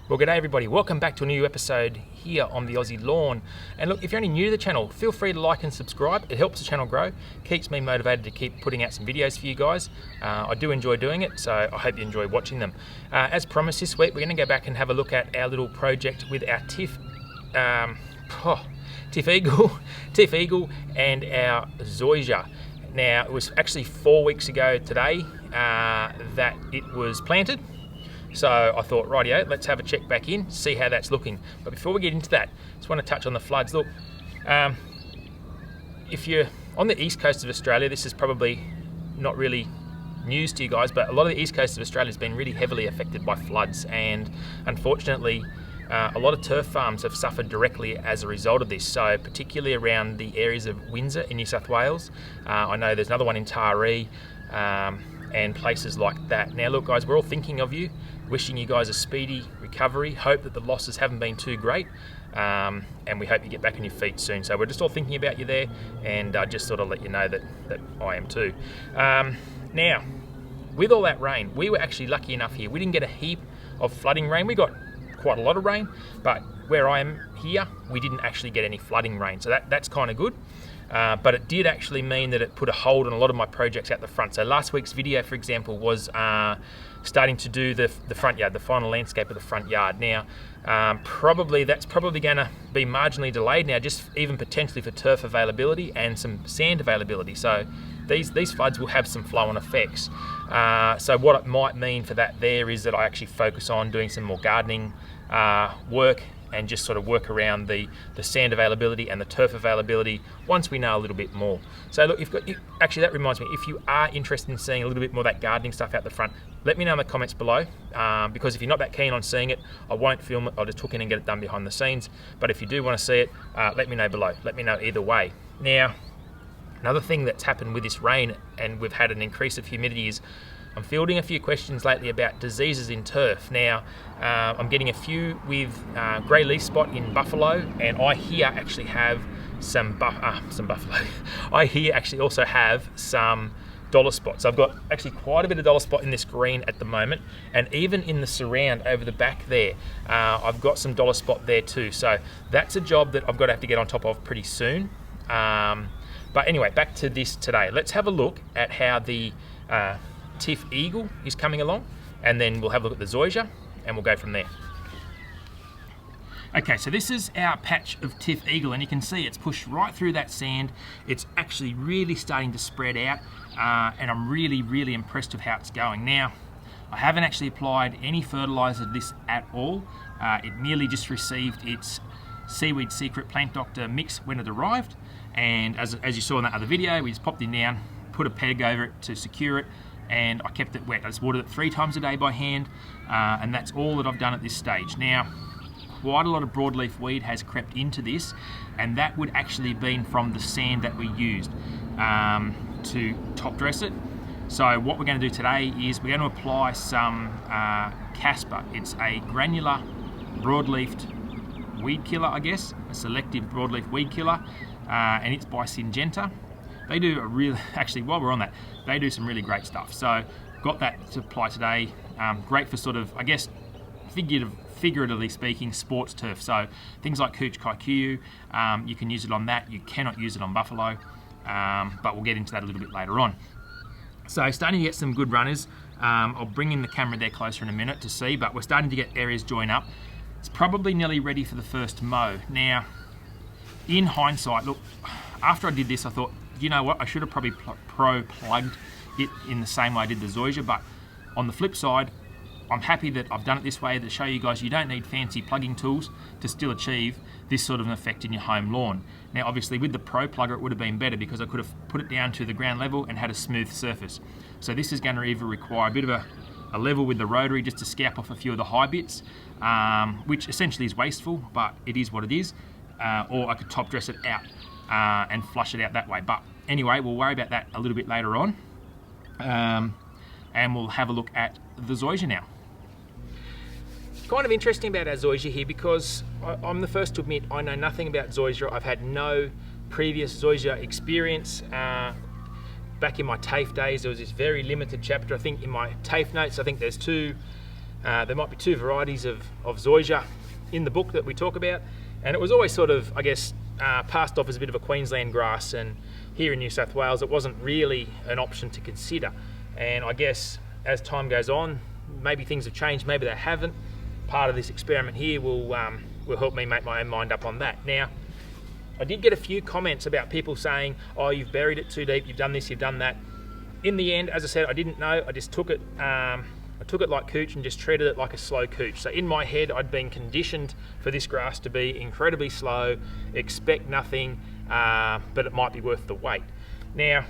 Well, g'day everybody, welcome back to a new episode here on the Aussie Lawn. And look, if you're only new to the channel, feel free to like and subscribe. It helps the channel grow, keeps me motivated to keep putting out some videos for you guys. I do enjoy doing it, so I hope you enjoy watching them. As promised this week, we're going to go back and have a look at our little project with our TIFF Eagle and our Zoysia. Now, it was actually 4 weeks ago today that it was planted. So I thought, rightio, let's have a check back in, see how that's looking. But before we get into that, just want to touch on the floods. Look, if you're on the east coast of Australia, this is probably not really news to you guys, but a lot of the east coast of Australia has been really heavily affected by floods, and unfortunately, a lot of turf farms have suffered directly as a result of this. So particularly around the areas of Windsor in New South Wales. I know there's another one in Taree, and places like that. Now look guys, we're all thinking of you, wishing you guys a speedy recovery, hope that the losses haven't been too great, and we hope you get back on your feet soon. So we're just all thinking about you there, and just sort of let you know that I am too. Now, with all that rain, we were actually lucky enough here. We didn't get a heap of flooding rain. We got quite a lot of rain, but where I am here, we didn't actually get any flooding rain. So that's kind of good. But it did actually mean that it put a hold on a lot of my projects out the front. So last week's video, for example, was starting to do the front yard, the final landscape of the front yard. Now, that's probably going to be marginally delayed now, just even potentially for turf availability and some sand availability. So these floods will have some flow-on effects. So what it might mean for that there is that I actually focus on doing some more gardening work and just sort of work around the sand availability and the turf availability once we know a little bit more. So look, actually that reminds me, if you are interested in seeing a little bit more of that gardening stuff out the front, let me know in the comments below, because if you're not that keen on seeing it, I won't film it, I'll just hook in and get it done behind the scenes. But if you do want to see it, let me know below, let me know either way. Now, another thing that's happened with this rain, and we've had an increase of humidity, is I'm fielding a few questions lately about diseases in turf. Now, I'm getting a few with grey leaf spot in buffalo, and I here actually have some buffalo. I here actually also have some dollar spots. I've got actually quite a bit of dollar spot in this green at the moment, and even in the surround over the back there, I've got some dollar spot there too. So that's a job that I've got to have to get on top of pretty soon. But anyway, back to this today. Let's have a look at how the TIFF Eagle is coming along, and then we'll have a look at the Zoysia, and we'll go from there. Okay, so this is our patch of TIFF Eagle, and you can see it's pushed right through that sand. It's actually really starting to spread out, and I'm really impressed with how it's going. Now, I haven't actually applied any fertilizer to this at all. It merely just received its Seaweed Secret Plant Doctor mix when it arrived, and as you saw in that other video, we just popped it down, put a peg over it to secure it, and I kept it wet. I just watered it 3 times a day by hand, and that's all that I've done at this stage. Now, quite a lot of broadleaf weed has crept into this, and that would actually have been from the sand that we used to top dress it. So what we're going to do today is we're going to apply some Casper. It's a granular broadleaf weed killer, I guess, a selective broadleaf weed killer, and it's by Syngenta. They do actually, while we're on that, they do some really great stuff. So got that to apply today. Great for sort of, I guess, figuratively speaking, sports turf. So things like Hooch Kikuyu, you can use it on that. You cannot use it on buffalo, but we'll get into that a little bit later on. So starting to get some good runners. I'll bring in the camera there closer in a minute to see, but we're starting to get areas join up. It's probably nearly ready for the first mow. Now, in hindsight, look, after I did this, I thought, you know what, I should have probably pro-plugged it in the same way I did the Zoysia, but on the flip side, I'm happy that I've done it this way to show you guys you don't need fancy plugging tools to still achieve this sort of an effect in your home lawn. Now obviously with the Pro Plugger it would have been better because I could have put it down to the ground level and had a smooth surface. So this is going to either require a bit of a level with the rotary just to scalp off a few of the high bits, which essentially is wasteful, but it is what it is, or I could top dress it out and flush it out that way. But anyway, we'll worry about that a little bit later on, and we'll have a look at the Zoysia now. Kind of interesting about our Zoysia here, because I'm the first to admit I know nothing about Zoysia. I've had no previous Zoysia experience. Back in my TAFE days, there was this very limited chapter. I think in my TAFE notes, I think there's 2 There might be 2 varieties of Zoysia in the book that we talk about, and it was always sort of, I guess, passed off as a bit of a Queensland grass, and here in New South Wales it wasn't really an option to consider. And I guess as time goes on, maybe things have changed, maybe they haven't. Part of this experiment here will help me make my own mind up on that. Now, I did get a few comments about people saying, oh, you've buried it too deep, you've done this, you've done that. In the end, as I said, I didn't know, I just took it, I took it like cooch and just treated it like a slow cooch. So in my head, I'd been conditioned for this grass to be incredibly slow, expect nothing, but it might be worth the wait. Now,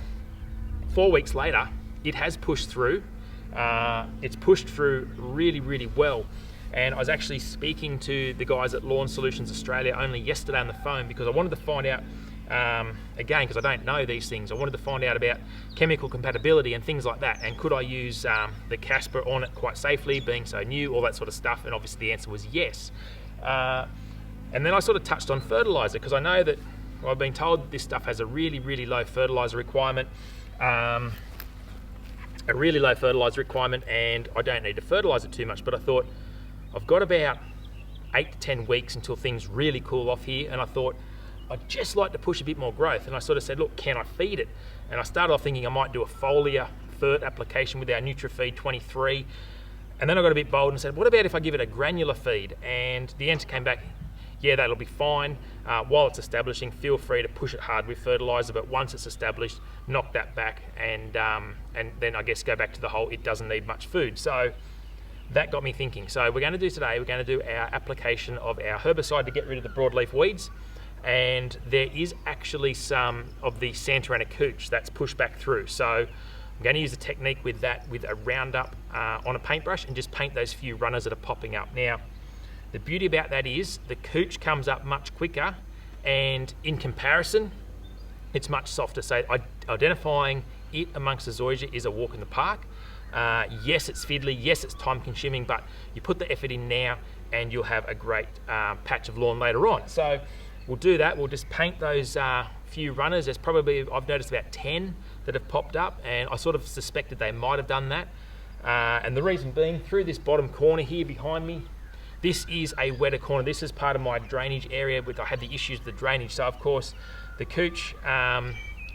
4 weeks later, it has pushed through. It's pushed through really, really well. And I was actually speaking to the guys at Lawn Solutions Australia only yesterday on the phone, because I wanted to find out, again, because I don't know these things, I wanted to find out about chemical compatibility and things like that, and could I use the Casper on it quite safely, being so new, all that sort of stuff, and obviously the answer was yes. And then I sort of touched on fertiliser, because I know that, well, I've been told that this stuff has a really, really low fertiliser requirement, and I don't need to fertilise it too much, but I thought, I've got about 8 to 10 weeks until things really cool off here, and I thought I'd just like to push a bit more growth. And I sort of said, look, can I feed it? And I started off thinking I might do a foliar fert application with our NutriFeed 23, and then I got a bit bold and said, what about if I give it a granular feed? And the answer came back, yeah, that'll be fine. While it's establishing, feel free to push it hard with fertiliser, but once it's established, knock that back, and then I guess go back to the whole it doesn't need much food. So that got me thinking. So we're going to do today, we're going to do our application of our herbicide to get rid of the broadleaf weeds, and there is actually some of the Santarana cooch that's pushed back through. So I'm going to use a technique with that, with a Roundup on a paintbrush, and just paint those few runners that are popping up. Now, the beauty about that is the cooch comes up much quicker, and in comparison, it's much softer. So identifying it amongst the Zoysia is a walk in the park. Yes, it's fiddly, yes, it's time consuming, but you put the effort in now and you'll have a great patch of lawn later on. So we'll do that. We'll just paint those few runners. There's probably, I've noticed about 10 that have popped up, and I sort of suspected they might have done that. And the reason being, through this bottom corner here behind me, this is a wetter corner. This is part of my drainage area, I had the issues with the drainage. So of course, the cooch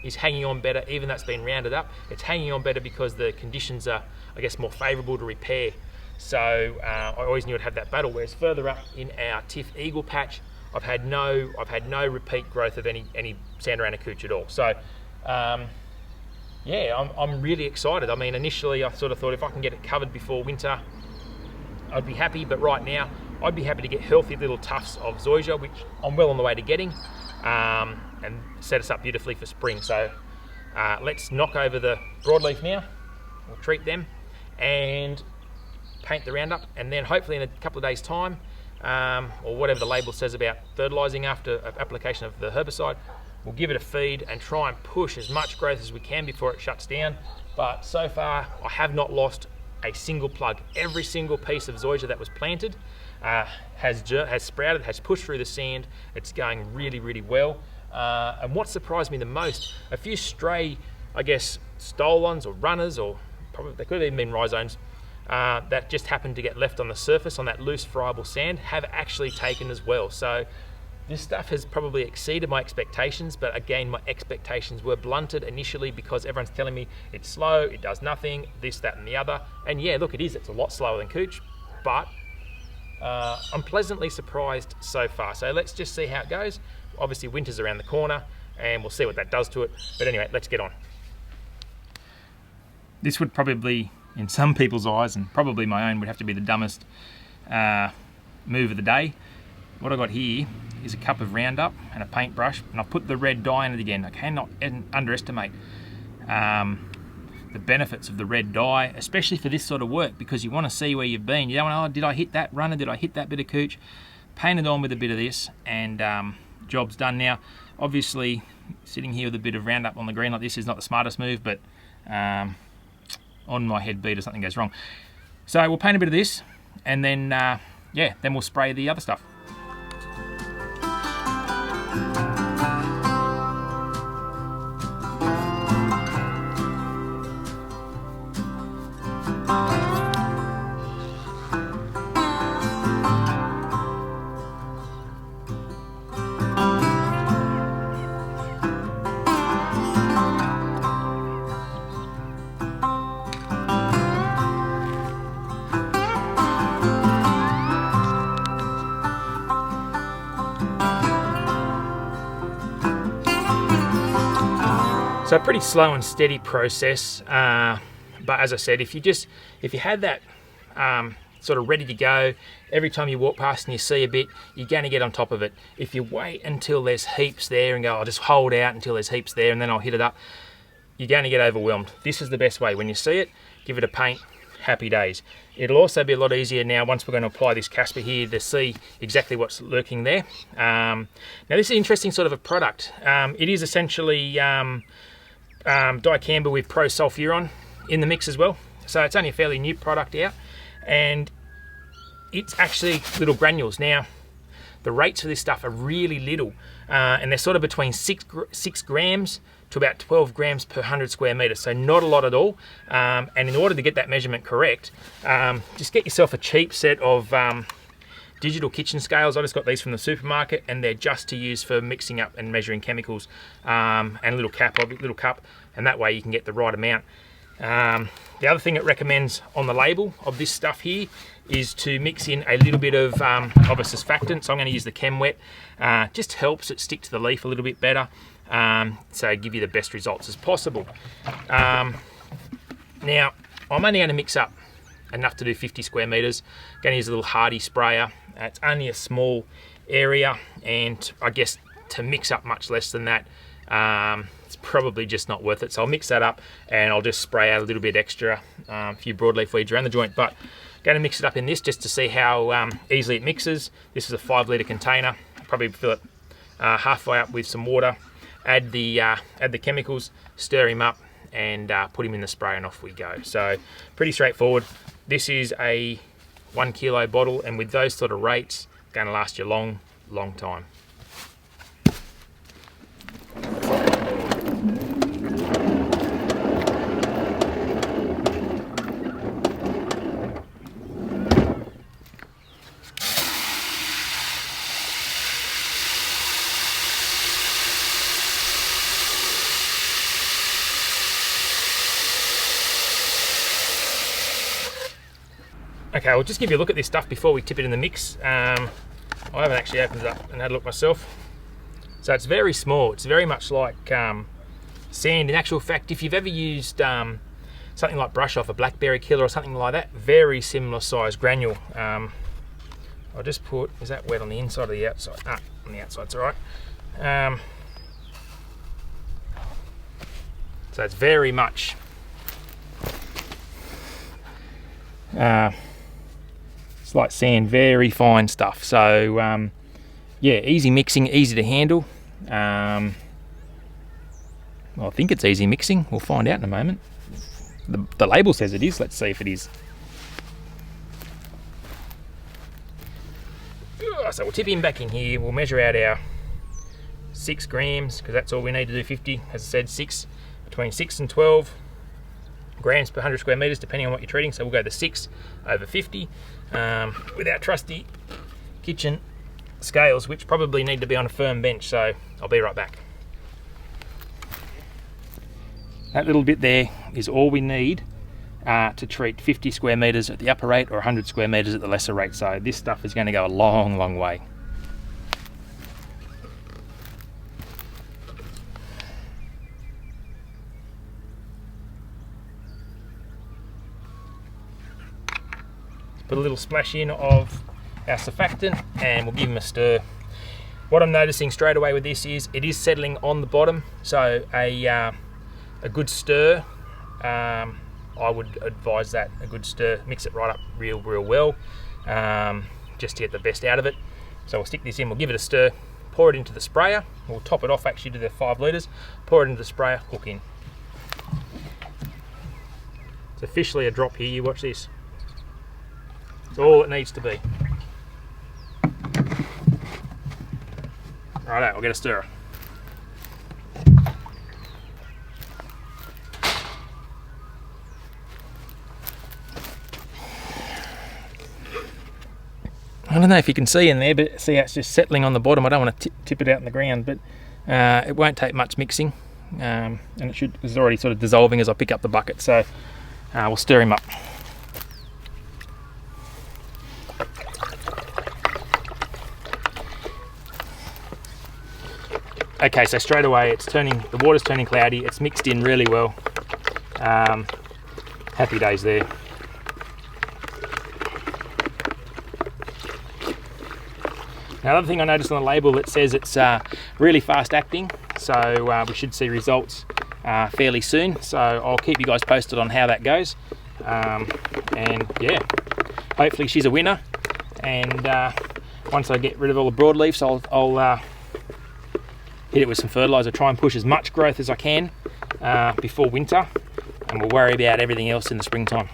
is hanging on better, even though it's been rounded up. It's hanging on better because the conditions are, I guess, more favourable to repair. So I always knew I'd have that battle. Whereas further up in our Tiff Eagle patch, I've had no repeat growth of any Santarana cooch at all. So yeah, I'm really excited. I mean, initially I sort of thought if I can get it covered before winter, I'd be happy. But right now, I'd be happy to get healthy little tufts of Zoysia, which I'm well on the way to getting. And set us up beautifully for spring. So let's knock over the broadleaf now. We'll treat them and paint the Roundup, and then hopefully in a couple of days' time, or whatever the label says about fertilising after application of the herbicide, we'll give it a feed and try and push as much growth as we can before it shuts down. But so far, I have not lost a single plug. Every single piece of Zoysia that was planted has sprouted, has pushed through the sand. It's going really, really well. And what surprised me the most, a few stray, I guess, stolons or runners, or probably they could have even been rhizomes, that just happened to get left on the surface on that loose friable sand, have actually taken as well. So this stuff has probably exceeded my expectations, but again, my expectations were blunted initially because everyone's telling me it's slow, it does nothing, this, that, and the other. And yeah, look, it is, it's a lot slower than cooch, but I'm pleasantly surprised so far. So let's just see how it goes. Obviously winter's around the corner and we'll see what that does to it. But anyway, let's get on. This would probably, in some people's eyes, and probably my own, would have to be the dumbest move of the day. What I got here is a cup of Roundup and a paintbrush, and I've put the red dye in it again. I cannot underestimate the benefits of the red dye, especially for this sort of work, because you want to see where you've been. You don't want, oh, did I hit that runner? Did I hit that bit of cooch? Paint it on with a bit of this, and job's done. Now, obviously, sitting here with a bit of Roundup on the green like this is not the smartest move, but on my head beater something goes wrong. So we'll paint a bit of this, and then yeah, then we'll spray the other stuff. So a pretty slow and steady process, but as I said, if you had that sort of ready to go, every time you walk past and you see a bit, you're going to get on top of it. If you wait until there's heaps there and go, I'll just hold out until there's heaps there and then I'll hit it up, you're going to get overwhelmed. This is the best way. When you see it, give it a paint, happy days. It'll also be a lot easier now once we're going to apply this Casper here to see exactly what's lurking there. Now this is an interesting sort of a product. It is essentially dicamba with pro-sulfuron in the mix as well. So it's only a fairly new product out, and it's actually little granules. Now the rates for this stuff are really little, and they're sort of between 6 grams to about 12 grams per 100 square meters, so not a lot at all. And in order to get that measurement correct, just get yourself a cheap set of digital kitchen scales. I just got these from the supermarket, and they're just to use for mixing up and measuring chemicals, and a little cup, and that way you can get the right amount. The other thing it recommends on the label of this stuff here is to mix in a little bit of a surfactant. So I'm going to use the Chem Wet. Just helps it stick to the leaf a little bit better, so give you the best results as possible. Now I'm only going to mix up enough to do 50 square meters. Going to use a little Hardy sprayer. It's only a small area, and I guess to mix up much less than that, it's probably just not worth it. So I'll mix that up and I'll just spray out a little bit extra, a few broadleaf weeds around the joint, but going to mix it up in this just to see how easily it mixes. This is a 5 litre container. Probably fill it halfway up with some water, add the chemicals, stir him up, and put him in the spray, and off we go. So pretty straightforward. This is a 1 kilo bottle, and with those sort of rates, going to last you a long, long time. Okay, I'll just give you a look at this stuff before we tip it in the mix. I haven't actually opened it up and had a look myself. So it's very small. It's very much like sand. In actual fact, if you've ever used something like brush off, a blackberry killer or something like that, very similar size granule. I'll just put, is that wet on the inside or the outside? Ah, on the outside's all right. So it's very much it's like sand, very fine stuff. So yeah, easy mixing, easy to handle. Well, I think it's easy mixing. We'll find out in a moment. The label says it is. Let's see if it is. So we'll tip him back in here. We'll measure out our 6 grams, because that's all we need to do 50. As I said, between 6 and 12 grams per 100 square meters, depending on what you're treating. So we'll go the 6 over 50 with our trusty kitchen scales, which probably need to be on a firm bench. So I'll be right back. That little bit there is all we need to treat 50 square meters at the upper rate or 100 square meters at the lesser rate. So this stuff is going to go a long, long way. Put a little splash in of our surfactant and we'll give them a stir. What I'm noticing straight away with this is it is settling on the bottom, so a good stir, I would advise that, a good stir. Mix it right up real well, just to get the best out of it. So we'll stick this in, we'll give it a stir, pour it into the sprayer. We'll top it off actually to the 5 litres, pour it into the sprayer, hook in. It's officially a drop here, you watch this. It's all it needs to be. Righto, I'll get a stirrer. I don't know if you can see in there, but see how it's just settling on the bottom. I don't want to tip it out in the ground, but it won't take much mixing, and it's already sort of dissolving as I pick up the bucket. So we'll stir him up. Okay, so straight away the water's turning cloudy, it's mixed in really well. Happy days there. Now, another thing I noticed on the label, it says it's really fast acting, so we should see results fairly soon. So I'll keep you guys posted on how that goes. And yeah, hopefully she's a winner. And once I get rid of all the broadleafs, I'll hit it with some fertiliser, try and push as much growth as I can before winter, and we'll worry about everything else in the springtime.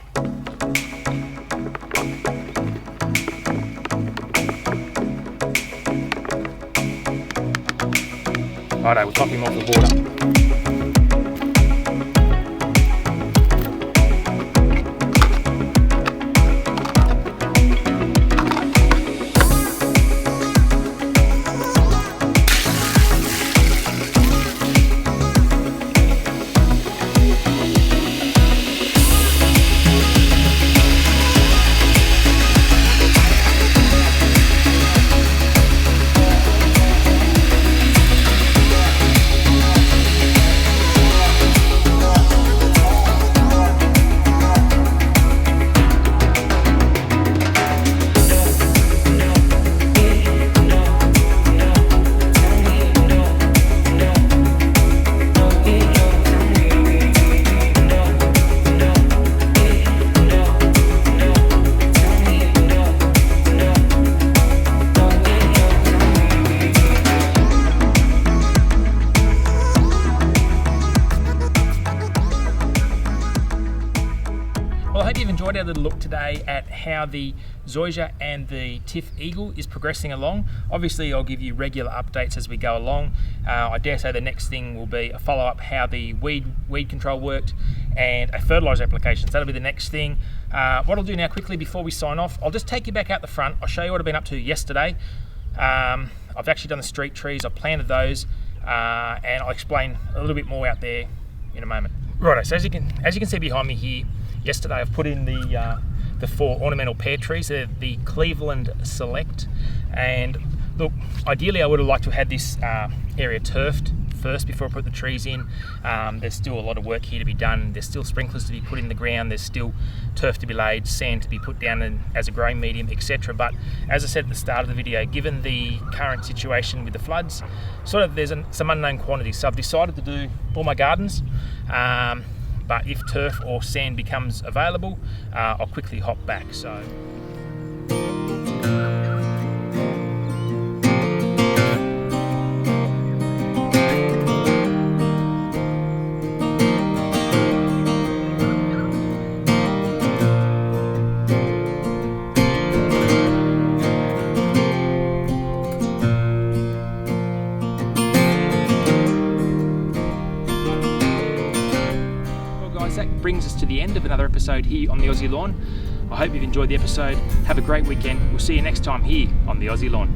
Righto, we'll top him off the water. Well, I hope you've enjoyed our little look today at how the Zoysia and the Tiff Eagle is progressing along. Obviously, I'll give you regular updates as we go along. I dare say the next thing will be a follow-up how the weed control worked and a fertiliser application. So that'll be the next thing. What I'll do now quickly before we sign off, I'll just take you back out the front. I'll show you what I've been up to yesterday. I've actually done the street trees, I've planted those, and I'll explain a little bit more out there in a moment. Righto, so as you can see behind me here, yesterday I've put in the 4 ornamental pear trees. They're the Cleveland Select, and look, ideally I would have liked to have had this area turfed first before I put the trees in. There's still a lot of work here to be done. There's still sprinklers to be put in the ground, there's still turf to be laid, sand to be put down as a growing medium, etc. But as I said at the start of the video, given the current situation with the floods, there's some unknown quantities, so I've decided to do all my gardens. But if turf or sand becomes available, I'll quickly hop back. So. That brings us to the end of another episode here on the Aussie Lawn. I hope you've enjoyed the episode. Have a great weekend. We'll see you next time here on the Aussie Lawn.